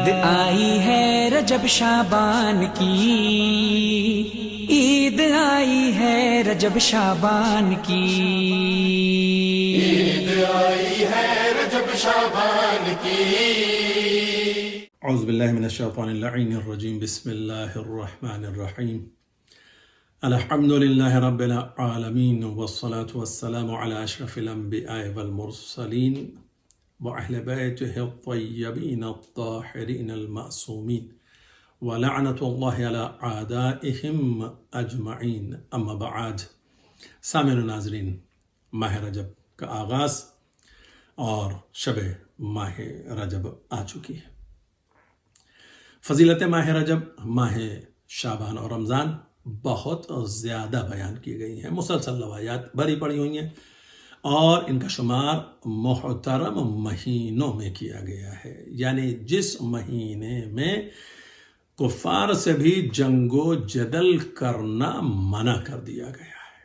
عید آئی ہے رجب شعبان کی، عید آئی ہے رجب شعبان کی، عید آئی ہے رجب شعبان کی۔ اعوذ باللہ من الشیطان اللعین الرجیم، بسم اللہ الرحمن الرحیم۔ الحمد للہ رب العالمین، والصلاة والسلام علی اشرف الانبیاء والمرسلین واہل بیتہ الطیبین الطاہرین المعصومین، ولعنۃ اللہ علی اعدائہم اجمعین، اما بعد۔ سامعین و ناظرین، ماہ رجب کا آغاز اور شب ماہ رجب آ چکی ہے۔ فضیلت ماہ رجب، ماہ شعبان اور رمضان بہت زیادہ بیان کی گئی ہیں، مسلسل روایات بھری پڑی ہوئی ہیں، اور ان کا شمار محترم مہینوں میں کیا گیا ہے، یعنی جس مہینے میں کفار سے بھی جنگ و جدل کرنا منع کر دیا گیا ہے۔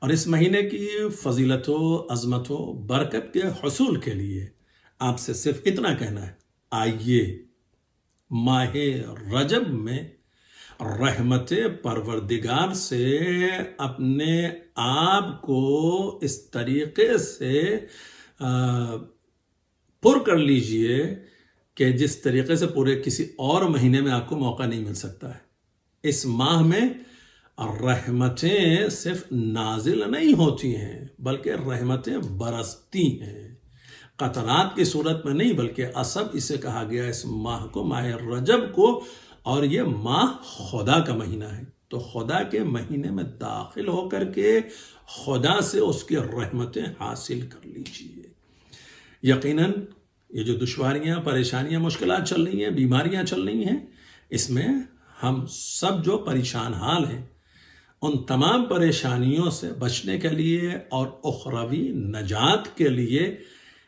اور اس مہینے کی فضیلت و عظمت و برکت کے حصول کے لیے آپ سے صرف اتنا کہنا ہے، آئیے ماہ رجب میں رحمت پروردگار سے اپنے آپ کو اس طریقے سے پر کر لیجئے کہ جس طریقے سے پورے کسی اور مہینے میں آپ کو موقع نہیں مل سکتا ہے۔ اس ماہ میں رحمتیں صرف نازل نہیں ہوتی ہیں، بلکہ رحمتیں برستی ہیں، قطرات کی صورت میں نہیں، بلکہ اصب اسے کہا گیا اس ماہ کو، ماہ رجب کو، اور یہ ماہ خدا کا مہینہ ہے، تو خدا کے مہینے میں داخل ہو کر کے خدا سے اس کی رحمتیں حاصل کر لیجئے۔ یقیناً یہ جو دشواریاں، پریشانیاں، مشکلات چل رہی ہیں، بیماریاں چل رہی ہیں، اس میں ہم سب جو پریشان حال ہیں، ان تمام پریشانیوں سے بچنے کے لیے اور اخروی نجات کے لیے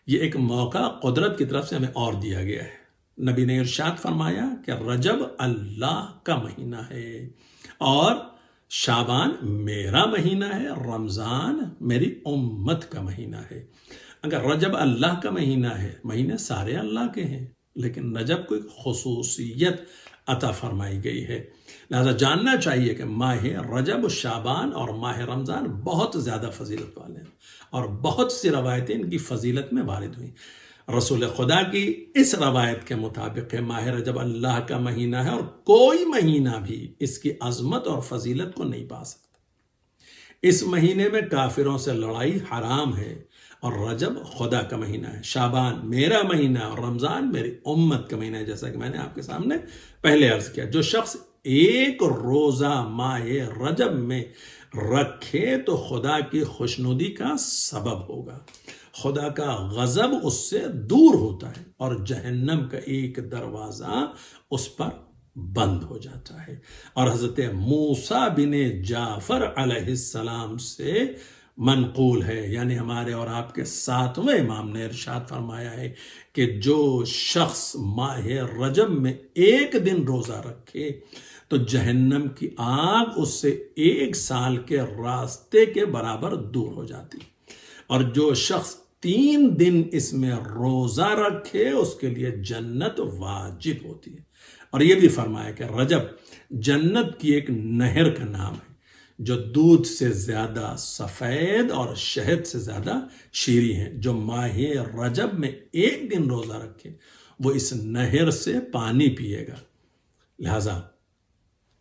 یہ ایک موقع قدرت کی طرف سے ہمیں اور دیا گیا ہے۔ نبی نے ارشاد فرمایا کہ رجب اللہ کا مہینہ ہے، اور شعبان میرا مہینہ ہے، رمضان میری امت کا مہینہ ہے۔ اگر رجب اللہ کا مہینہ ہے، مہینے سارے اللہ کے ہیں، لیکن رجب کو ایک خصوصیت عطا فرمائی گئی ہے، لہذا جاننا چاہیے کہ ماہ رجب، شعبان اور ماہ رمضان بہت زیادہ فضیلت والے ہیں، اور بہت سی روایتیں ان کی فضیلت میں وارد ہوئیں۔ رسول خدا کی اس روایت کے مطابق کہ ماہ رجب اللہ کا مہینہ ہے، اور کوئی مہینہ بھی اس کی عظمت اور فضیلت کو نہیں پا سکتا۔ اس مہینے میں کافروں سے لڑائی حرام ہے، اور رجب خدا کا مہینہ ہے، شعبان میرا مہینہ ہے، اور رمضان میری امت کا مہینہ ہے، جیسا کہ میں نے آپ کے سامنے پہلے عرض کیا۔ جو شخص ایک روزہ ماہ رجب میں رکھے تو خدا کی خوشنودی کا سبب ہوگا، خدا کا غضب اس سے دور ہوتا ہے، اور جہنم کا ایک دروازہ اس پر بند ہو جاتا ہے۔ اور حضرت موسیٰ بن جعفر علیہ السلام سے منقول ہے، یعنی ہمارے اور آپ کے ساتویں امام نے ارشاد فرمایا ہے کہ جو شخص ماہ رجب میں ایک دن روزہ رکھے تو جہنم کی آگ اس سے 1 سال کے راستے کے برابر دور ہو جاتی، اور جو شخص 3 دن اس میں روزہ رکھے اس کے لیے جنت واجب ہوتی ہے۔ اور یہ بھی فرمایا کہ رجب جنت کی ایک نہر کا نام ہے، جو دودھ سے زیادہ سفید اور شہد سے زیادہ شیریں ہے۔ جو ماہ رجب میں ایک دن روزہ رکھے وہ اس نہر سے پانی پیے گا۔ لہذا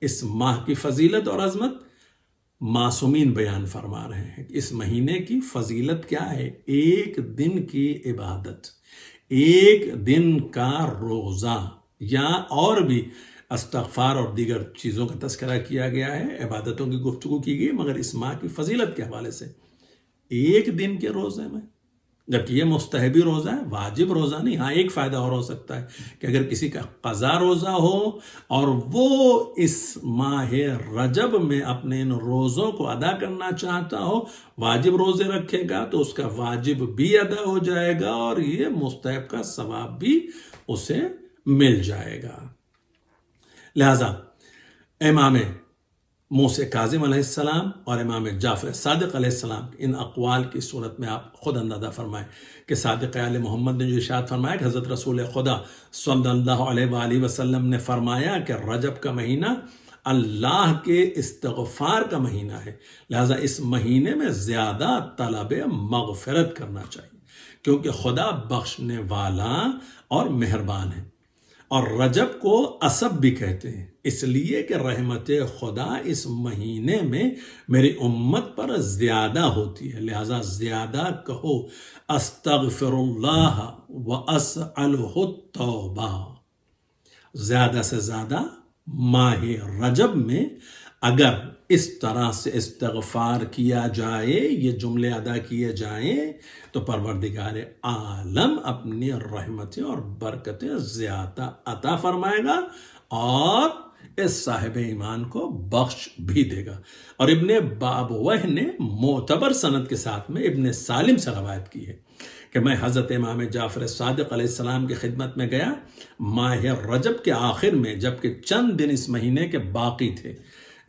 اس ماہ کی فضیلت اور عظمت معصومین بیان فرما رہے ہیں کہ اس مہینے کی فضیلت کیا ہے؟ ایک دن کی عبادت، ایک دن کا روزہ، یا اور بھی استغفار اور دیگر چیزوں کا تذکرہ کیا گیا ہے، عبادتوں کی گفتگو کی گئی، مگر اس ماہ کی فضیلت کے حوالے سے ایک دن کے روزے میں، جبکہ یہ مستحبی روزہ ہے، واجب روزہ نہیں۔ ہاں، ایک فائدہ اور ہو سکتا ہے کہ اگر کسی کا قضا روزہ ہو اور وہ اس ماہ رجب میں اپنے ان روزوں کو ادا کرنا چاہتا ہو، واجب روزے رکھے گا تو اس کا واجب بھی ادا ہو جائے گا، اور یہ مستحب کا ثواب بھی اسے مل جائے گا۔ لہذا امام موسیٰ کاظم علیہ السلام اور امام جعفر صادق علیہ السلام ان اقوال کی صورت میں آپ خود اندازہ فرمائیں کہ صادق آل محمد نے جو ارشاد فرمایا کہ حضرت رسول خدا صلی اللہ علیہ وآلہ وسلم نے فرمایا کہ رجب کا مہینہ اللہ کے استغفار کا مہینہ ہے، لہذا اس مہینے میں زیادہ طلب مغفرت کرنا چاہیے کیونکہ خدا بخشنے والا اور مہربان ہے۔ اور رجب کو اسب بھی کہتے ہیں اس لیے کہ رحمت خدا اس مہینے میں میری امت پر زیادہ ہوتی ہے، لہذا زیادہ کہو استغفر اللہ واسألہ التوبہ۔ زیادہ سے زیادہ ماہ رجب میں اگر اس طرح سے استغفار کیا جائے، یہ جملے ادا کیے جائیں، تو پروردگار عالم اپنی رحمتیں اور برکتیں زیادہ عطا فرمائے گا اور اس صاحب ایمان کو بخش بھی دے گا۔ اور ابن بابوہ نے معتبر سند کے ساتھ میں ابن سالم سے روایت کی ہے کہ میں حضرت امام جعفر صادق علیہ السلام کی خدمت میں گیا ماہ رجب کے آخر میں، جبکہ چند دن اس مہینے کے باقی تھے۔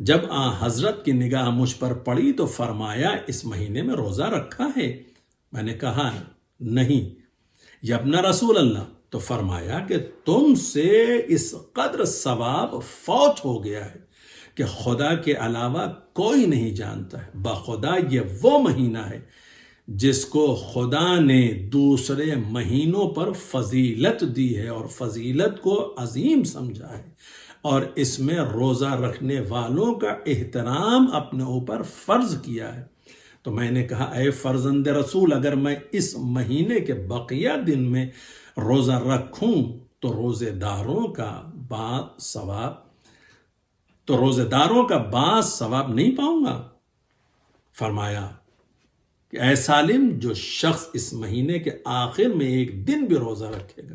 جب حضرت کی نگاہ مجھ پر پڑی تو فرمایا اس مہینے میں روزہ رکھا ہے؟ میں نے کہا نہیں۔ یا ابن رسول اللہ، تو فرمایا کہ تم سے اس قدر ثواب فوت ہو گیا ہے کہ خدا کے علاوہ کوئی نہیں جانتا ہے۔ بخدا یہ وہ مہینہ ہے جس کو خدا نے دوسرے مہینوں پر فضیلت دی ہے اور فضیلت کو عظیم سمجھا ہے، اور اس میں روزہ رکھنے والوں کا احترام اپنے اوپر فرض کیا ہے۔ تو میں نے کہا اے فرزند رسول، اگر میں اس مہینے کے بقیہ دن میں روزہ رکھوں تو روزے داروں کا بعض ثواب نہیں پاؤں گا؟ فرمایا کہ اے سالم، جو شخص اس مہینے کے آخر میں ایک دن بھی روزہ رکھے گا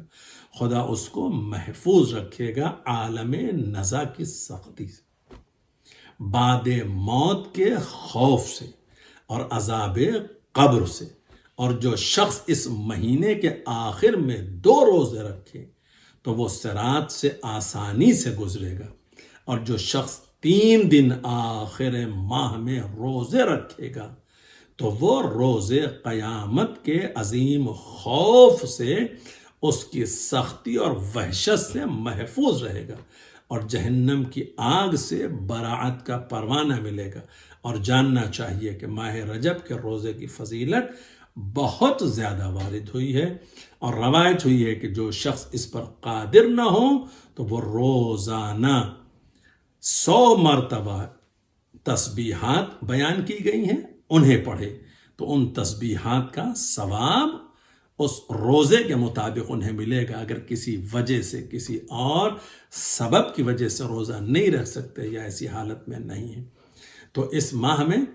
خدا اس کو محفوظ رکھے گا عالم نزا کی سختی سے، بعد موت کے خوف سے اور عذاب قبر سے۔ اور جو شخص اس مہینے کے آخر میں 2 روزے رکھے تو وہ صراط سے آسانی سے گزرے گا، اور جو شخص 3 دن آخر ماہ میں روزے رکھے گا تو وہ روزے قیامت کے عظیم خوف سے، اس کی سختی اور وحشت سے محفوظ رہے گا، اور جہنم کی آگ سے براعت کا پروانہ ملے گا۔ اور جاننا چاہیے کہ ماہ رجب کے روزے کی فضیلت بہت زیادہ وارد ہوئی ہے، اور روایت ہوئی ہے کہ جو شخص اس پر قادر نہ ہو تو وہ روزانہ 100 مرتبہ تسبیحات بیان کی گئی ہیں انہیں پڑھے، تو ان تسبیحات کا ثواب اس روزے کے مطابق انہیں ملے گا۔ اگر کسی وجہ سے، کسی اور سبب کی وجہ سے روزہ نہیں رکھ سکتے یا ایسی حالت میں نہیں ہیں، تو اس ماہ میں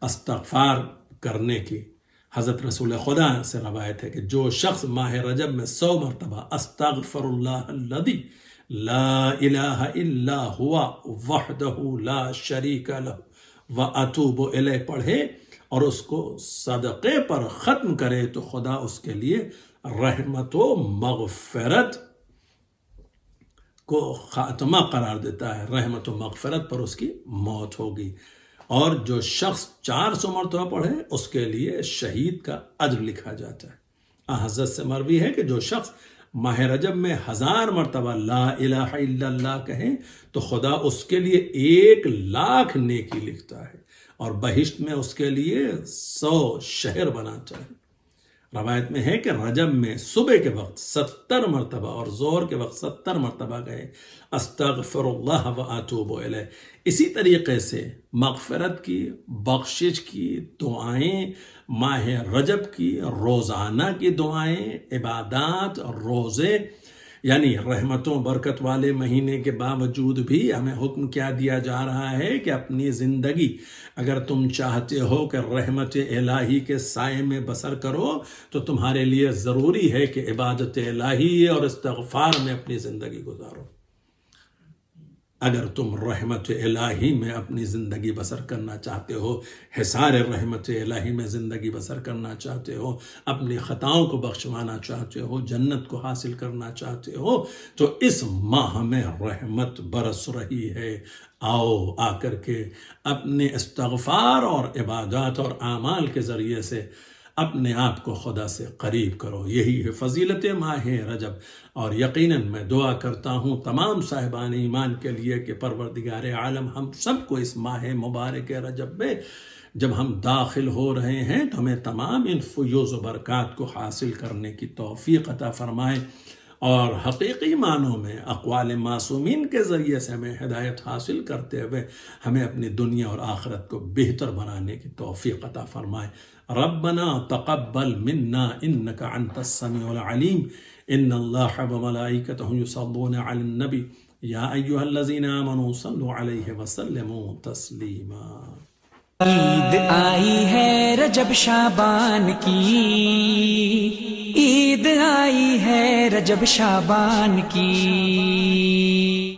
استغفار کرنے کی حضرت رسول خدا سے روایت ہے کہ جو شخص ماہ رجب میں 100 مرتبہ استغفر اللہ الذی لا الہ الا ہوا وحدہ لا شریک لہ واتوب الیہ پڑھے اور اس کو صدقے پر ختم کرے تو خدا اس کے لیے رحمت و مغفرت کو خاتمہ قرار دیتا ہے، رحمت و مغفرت پر اس کی موت ہوگی۔ اور جو شخص 400 مرتبہ پڑھے اس کے لیے شہید کا اجر لکھا جاتا ہے۔ حضرت سے مروی ہے کہ جو شخص ماہ رجب میں 1000 مرتبہ لا الہ الا اللہ کہیں تو خدا اس کے لیے 1,00,000 نیکی لکھتا ہے اور بہشت میں اس کے لیے 100 شہر بناتا ہے۔ روایت میں ہے کہ رجب میں صبح کے وقت 70 مرتبہ اور ظہر کے وقت 70 مرتبہ گئے استغفر اللہ و اتوب الیہ۔ اسی طریقے سے مغفرت کی، بخشش کی دعائیں، ماہ رجب کی روزانہ کی دعائیں، عبادات، روزے، یعنی رحمتوں برکت والے مہینے کے باوجود بھی ہمیں حکم کیا دیا جا رہا ہے کہ اپنی زندگی اگر تم چاہتے ہو کہ رحمت الہی کے سائے میں بسر کرو تو تمہارے لیے ضروری ہے کہ عبادت الہی اور استغفار میں اپنی زندگی گزارو۔ اگر تم رحمت الہی میں اپنی زندگی بسر کرنا چاہتے ہو، حصار رحمت الہی میں زندگی بسر کرنا چاہتے ہو، اپنی خطاؤں کو بخشوانا چاہتے ہو، جنت کو حاصل کرنا چاہتے ہو، تو اس ماہ میں رحمت برس رہی ہے۔ آؤ آ کر کے اپنے استغفار اور عبادات اور اعمال کے ذریعے سے اپنے آپ کو خدا سے قریب کرو۔ یہی ہے فضیلت ماہ رجب، اور یقیناً میں دعا کرتا ہوں تمام صاحبان ایمان کے لیے کہ پروردگار عالم ہم سب کو اس ماہ مبارک رجب میں جب ہم داخل ہو رہے ہیں تو ہمیں تمام ان فیوز و برکات کو حاصل کرنے کی توفیق عطا فرمائے، اور حقیقی معنوں میں اقوال معصومین کے ذریعے سے ہمیں ہدایت حاصل کرتے ہوئے ہمیں اپنی دنیا اور آخرت کو بہتر بنانے کی توفیق عطا فرمائے۔ ربنا تقبل منا انك انت السميع العليم ان الله وملائكته يصلون على النبي يا ايها الذين امنوا صلوا عليه وسلموا تسليما۔ عید آئی ہے رجب شعبان کی، عید آئی ہے رجب شعبان کی۔